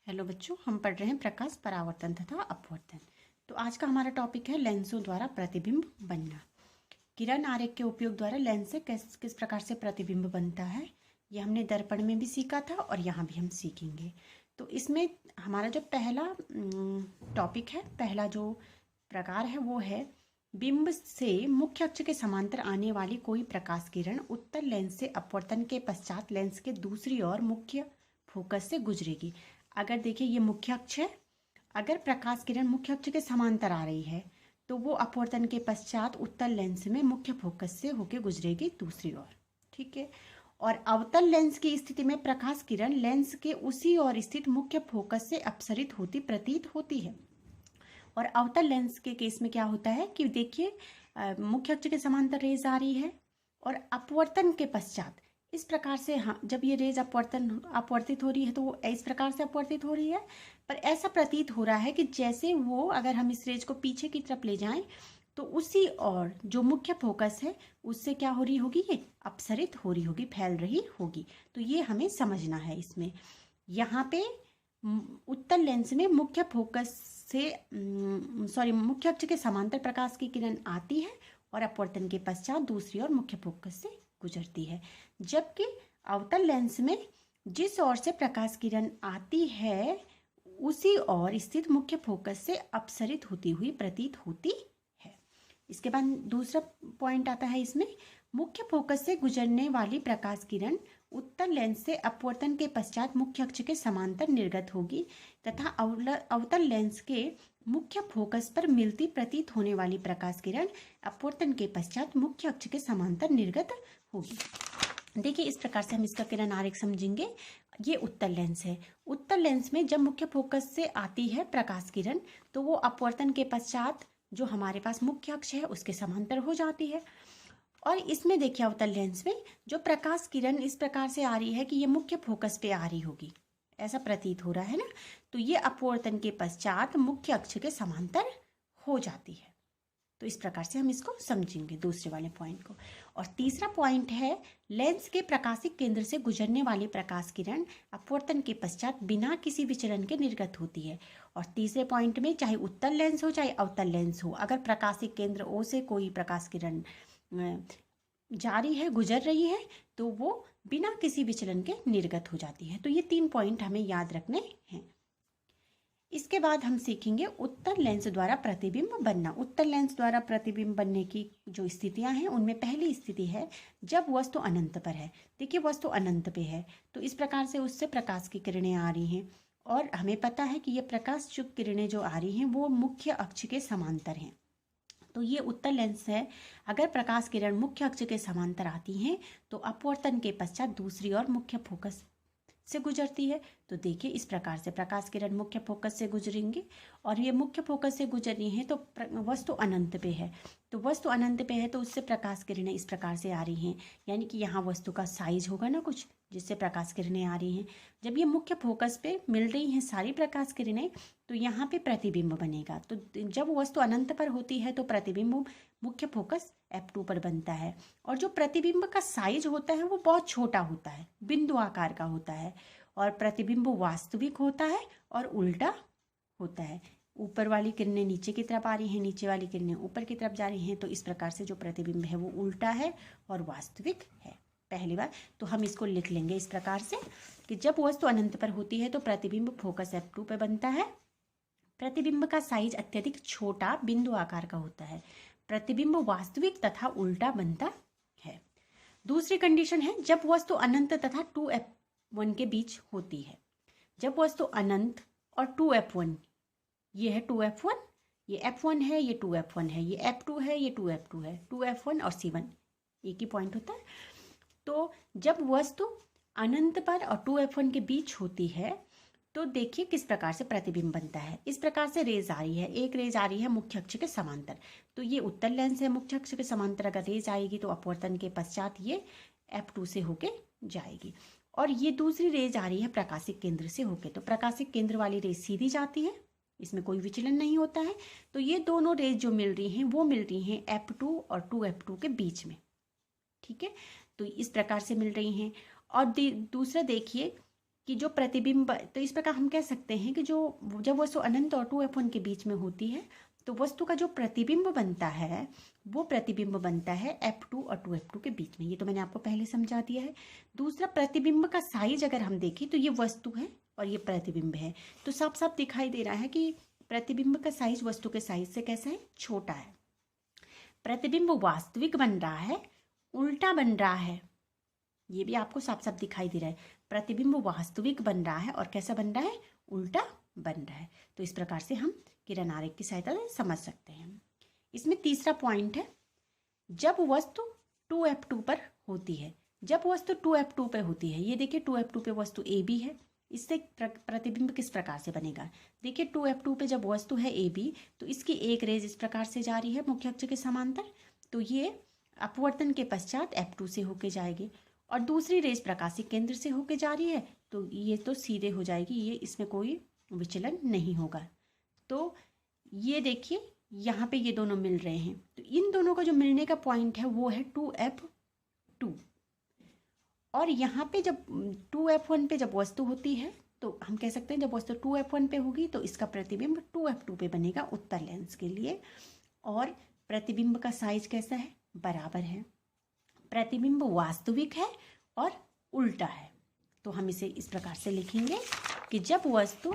Hello बच्चों, हम पढ़ रहे हैं प्रकाश परावर्तन तथा अपवर्तन। तो आज का हमारा टॉपिक है लेंसों द्वारा प्रतिबिंब बनना। किरण आरेख के उपयोग द्वारा लेंस से किस किस प्रकार से प्रतिबिंब बनता है, ये हमने दर्पण में भी सीखा था और यहाँ भी हम सीखेंगे। तो इसमें हमारा जो पहला टॉपिक है, पहला जो प्रकार है वो है बिंब से मुख्य अक्ष के समांतर आने वाली कोई प्रकाश किरण उत्तल लेंस से अपवर्तन के पश्चात लेंस के दूसरी ओर मुख्य फोकस से गुजरेगी। अगर देखिए ये मुख्य अक्ष है, अगर प्रकाश किरण मुख्य अक्ष के समांतर आ रही है तो वो अपवर्तन के पश्चात उत्तल लेंस में मुख्य फोकस से होकर गुजरेगी दूसरी ओर। ठीक है। और अवतल लेंस की स्थिति में प्रकाश किरण लेंस के उसी ओर स्थित मुख्य फोकस से अपसरित होती प्रतीत होती है। और अवतल लेंस के केस में क्या होता है कि देखिए मुख्य अक्ष के समांतर रेज आ रही है और अपवर्तन के पश्चात इस प्रकार से, हाँ, जब ये रेज अपवर्तित हो रही है तो वो इस प्रकार से अपवर्तित हो रही है, पर ऐसा प्रतीत हो रहा है कि जैसे वो, अगर हम इस रेज को पीछे की तरफ ले जाएं तो उसी और जो मुख्य फोकस है उससे क्या हो रही होगी, ये अपसरित हो रही होगी, फैल रही होगी। तो ये हमें समझना है। इसमें यहाँ पे उत्तल लेंस में मुख्य फोकस से मुख्य अक्ष के समांतर प्रकाश की किरण आती है और अपवर्तन के पश्चात दूसरी ओर मुख्य फोकस से गुजरती है। जबकि अवतल लेंस में जिस ओर से प्रकाश किरण आती है उसी ओर स्थित मुख्य फोकस से अपसरित होती हुई प्रतीत होती है। इसके बाद दूसरा पॉइंट आता है इसमें, मुख्य फोकस से गुजरने वाली प्रकाश किरण उत्तल लेंस से अपवर्तन के पश्चात मुख्य अक्ष के समांतर निर्गत होगी तथा अवतल लेंस के मुख्य फोकस पर मिलती प्रतीत होने वाली प्रकाश किरण अपवर्तन के पश्चात मुख्य अक्ष के समांतर निर्गत होगी। देखिए इस प्रकार से हम इसका किरण आरेख समझेंगे। ये उत्तल लेंस है। उत्तल लेंस में जब मुख्य फोकस से आती है प्रकाश किरण तो वो अपवर्तन के पश्चात जो हमारे पास मुख्य अक्ष है उसके समांतर हो जाती है। और इसमें देखिए अवतल लेंस में जो प्रकाश किरण इस प्रकार से आ रही है कि ये मुख्य फोकस पे आ रही होगी, ऐसा प्रतीत हो रहा है ना, तो ये अपवर्तन के पश्चात मुख्य अक्ष के समांतर हो जाती है। तो इस प्रकार से हम इसको समझेंगे दूसरे वाले पॉइंट को। और तीसरा पॉइंट है लेंस के प्रकाशिक केंद्र से गुजरने वाली प्रकाश किरण अपवर्तन के पश्चात बिना किसी विचलन के निर्गत होती है। और तीसरे पॉइंट में चाहे उत्तल लेंस हो चाहे अवतल लेंस हो, अगर प्रकाशिक केंद्र ओ से कोई प्रकाश किरण जारी है, गुजर रही है, तो वो बिना किसी विचलन के निर्गत हो जाती है। तो ये 3 पॉइंट हमें याद रखने हैं। इसके बाद हम सीखेंगे उत्तल लेंस द्वारा प्रतिबिंब बनना। उत्तल लेंस द्वारा प्रतिबिंब बनने की जो स्थितियां हैं उनमें पहली स्थिति है जब वस्तु अनंत पर है। देखिए वस्तु अनंत पे है तो इस प्रकार से उससे प्रकाश की किरणें आ रही हैं और हमें पता है कि ये प्रकाश युक्त किरणें जो आ रही हैं वो मुख्य अक्ष के समांतर हैं। तो ये उत्तल लेंस है। अगर प्रकाश किरण मुख्य अक्ष के समांतर आती हैं तो अपवर्तन के पश्चात दूसरी ओर मुख्य फोकस से गुजरती है। तो देखिए इस प्रकार से प्रकाश किरण मुख्य फोकस से गुजरेंगे और ये मुख्य फोकस से गुजर रही है तो वस्तु अनंत पे है। तो वस्तु अनंत पे है तो उससे प्रकाश किरणें इस प्रकार से आ रही हैं, यानी कि यहाँ वस्तु का साइज होगा ना कुछ जिससे प्रकाश किरणें आ रही हैं। जब ये मुख्य फोकस पे मिल रही हैं सारी प्रकाश किरणें तो यहाँ पे प्रतिबिंब बनेगा। तो जब वस्तु अनंत पर होती है तो प्रतिबिंब मुख्य फोकस F2 पर बनता है और जो प्रतिबिंब का साइज होता है वो बहुत छोटा होता है, बिंदु आकार का होता है और प्रतिबिंब वास्तविक होता है और उल्टा होता है। ऊपर वाली किरणें नीचे की तरफ आ रही हैं, नीचे वाली किरणें ऊपर की तरफ जा रही हैं, तो इस प्रकार से जो प्रतिबिंब है वो उल्टा है और वास्तविक है। पहली बार तो हम इसको लिख लेंगे इस प्रकार से कि जब वस्तु अनंत पर होती है तो प्रतिबिंब फोकस F2 पर बनता है। प्रतिबिंब का साइज अत्यधिक छोटा बिंदु आकार का होता है। प्रतिबिंब वास्तविक तथा उल्टा बनता है। दूसरी कंडीशन है जब वस्तु अनंत तथा 2f1 के बीच होती है। जब वस्तु अनंत और 2f1, ये है 2f1, ये f1 है, ये 2f1 है, ये f2 है, ये 2f2 है, 2f1 और c1 एक ही पॉइंट होता है। तो जब वस्तु अनंत पर और 2f1 के बीच होती है तो देखिए किस प्रकार से प्रतिबिंब बनता है। इस प्रकार से रेज आ रही है, एक रेज आ रही है मुख्य अक्ष के समांतर, तो ये उत्तल लेंस है। मुख्य अक्ष के समांतर अगर रेज आएगी तो अपवर्तन के पश्चात ये F2 से होके जाएगी। और ये दूसरी रेज आ रही है प्रकाशिक केंद्र से होके, तो प्रकाशिक केंद्र वाली रेज सीधी जाती है, इसमें कोई विचलन नहीं होता है। तो ये दोनों रेज जो मिल रही हैं वो मिल रही हैं F2 और 2f2 के बीच में। ठीक है, तो इस प्रकार से मिल रही हैं। और दूसरा देखिए कि जो प्रतिबिंब, तो इस प्रकार हम कह सकते हैं कि जो जब वस्तु अनंत और 2f1 के बीच में होती है तो वस्तु का जो प्रतिबिंब बनता है वो प्रतिबिंब बनता है f2 और 2f2 के बीच में। ये तो मैंने आपको पहले समझा दिया है। दूसरा, प्रतिबिंब का साइज अगर हम देखें तो ये वस्तु है और ये प्रतिबिंब है, तो साफ साफ दिखाई दे रहा है कि प्रतिबिंब का साइज वस्तु के साइज से कैसा है, छोटा है। प्रतिबिंब वास्तविक बन रहा है, उल्टा बन रहा है, ये भी आपको साफ साफ दिखाई दे रहा है। प्रतिबिंब वास्तविक बन रहा है और कैसा बन रहा है, उल्टा बन रहा है। तो इस प्रकार से हम किरण आरेख की सहायता से समझ सकते हैं। इसमें तीसरा पॉइंट है, जब वस्तु 2f2 पर होती है। जब वस्तु 2f2 पे होती है, ये देखिए 2f2 पे वस्तु AB है, इससे प्रतिबिंब किस प्रकार से बनेगा। देखिए 2f2 पे जब वस्तु है AB तो इसकी एक रेज इस प्रकार से जा रही है मुख्य अक्ष के समांतर, तो ये अपवर्तन के पश्चात f2 से होके जाएगी और दूसरी रेज प्रकाशिक केंद्र से होके जा रही है तो ये तो सीधे हो जाएगी, ये इसमें कोई विचलन नहीं होगा। तो ये देखिए यहाँ पे ये दोनों मिल रहे हैं, तो इन दोनों का जो मिलने का पॉइंट है वो है 2f2। और यहाँ पे जब 2f1 पे जब वस्तु होती है तो हम कह सकते हैं जब वस्तु 2f1 पे होगी तो इसका प्रतिबिंब 2f2 पे बनेगा उत्तर लेंस के लिए। और प्रतिबिंब का साइज कैसा है, बराबर है। प्रतिबिंब वास्तविक है और उल्टा है। तो हम इसे इस प्रकार से लिखेंगे कि जब वस्तु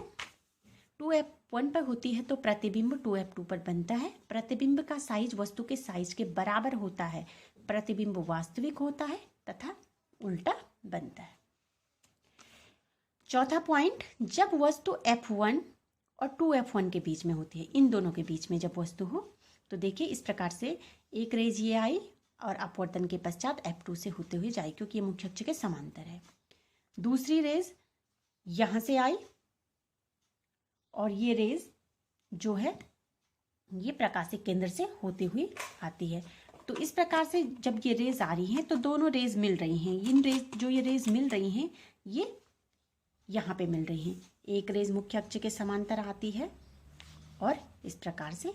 2f1 पर होती है तो प्रतिबिंब 2f2 पर बनता है। प्रतिबिंब का साइज वस्तु के साइज के बराबर होता है, प्रतिबिंब वास्तविक होता है तथा उल्टा बनता है। चौथा पॉइंट, जब वस्तु f1 और 2f1 के बीच में होती है, इन दोनों के बीच में जब वस्तु हो तो देखिए इस प्रकार से एक रेज ये आई और अपवर्तन के पश्चात f2 से होते हुए जाए क्योंकि ये मुख्य अक्ष के समांतर है। दूसरी रेज यहाँ से आई और ये रेज जो है ये प्रकाशिक केंद्र से होते हुए आती है। तो इस प्रकार से जब ये रेज आ रही हैं तो दोनों रेज मिल रही हैं। इन रेज जो ये रेज मिल रही हैं ये यहाँ पे मिल रही हैं। एक रेज मुख्य अक्ष के समांतर आती है और इस प्रकार से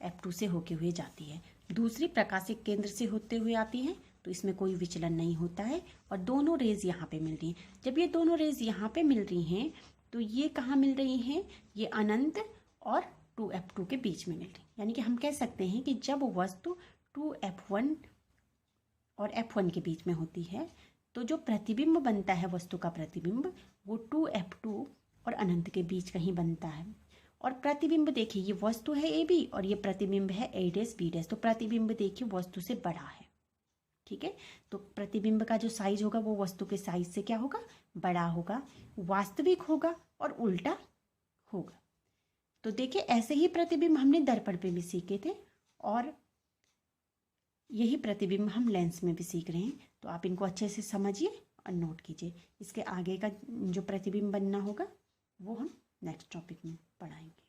f2 से होके हुए जाती है। दूसरी प्रकाशिक केंद्र से होते हुए आती है तो इसमें कोई विचलन नहीं होता है और दोनों रेज यहाँ पे मिल रही हैं। जब ये दोनों रेज यहाँ पे मिल रही हैं तो ये कहाँ मिल रही हैं, ये अनंत और 2f2 के बीच में मिल रही। यानी कि हम कह सकते हैं कि जब वस्तु 2f1 और f1 के बीच में होती है तो जो प्रतिबिंब बनता है वस्तु का प्रतिबिंब वो 2f2 और अनंत के बीच कहीं बनता है। और प्रतिबिंब देखिए ये वस्तु है AB और ये प्रतिबिंब है A', B', तो प्रतिबिंब देखिए वस्तु से बड़ा है। ठीक है, तो प्रतिबिंब का जो साइज होगा वो वस्तु के साइज से क्या होगा, बड़ा होगा, वास्तविक होगा और उल्टा होगा। तो देखिए ऐसे ही प्रतिबिंब हमने दर्पण पे भी सीखे थे और यही प्रतिबिंब हम लेंस में भी सीख रहे हैं। तो आप इनको अच्छे से समझिए और नोट कीजिए। इसके आगे का जो प्रतिबिंब बनना होगा वो हम नेक्स्ट टॉपिक में पढ़ाएंगे।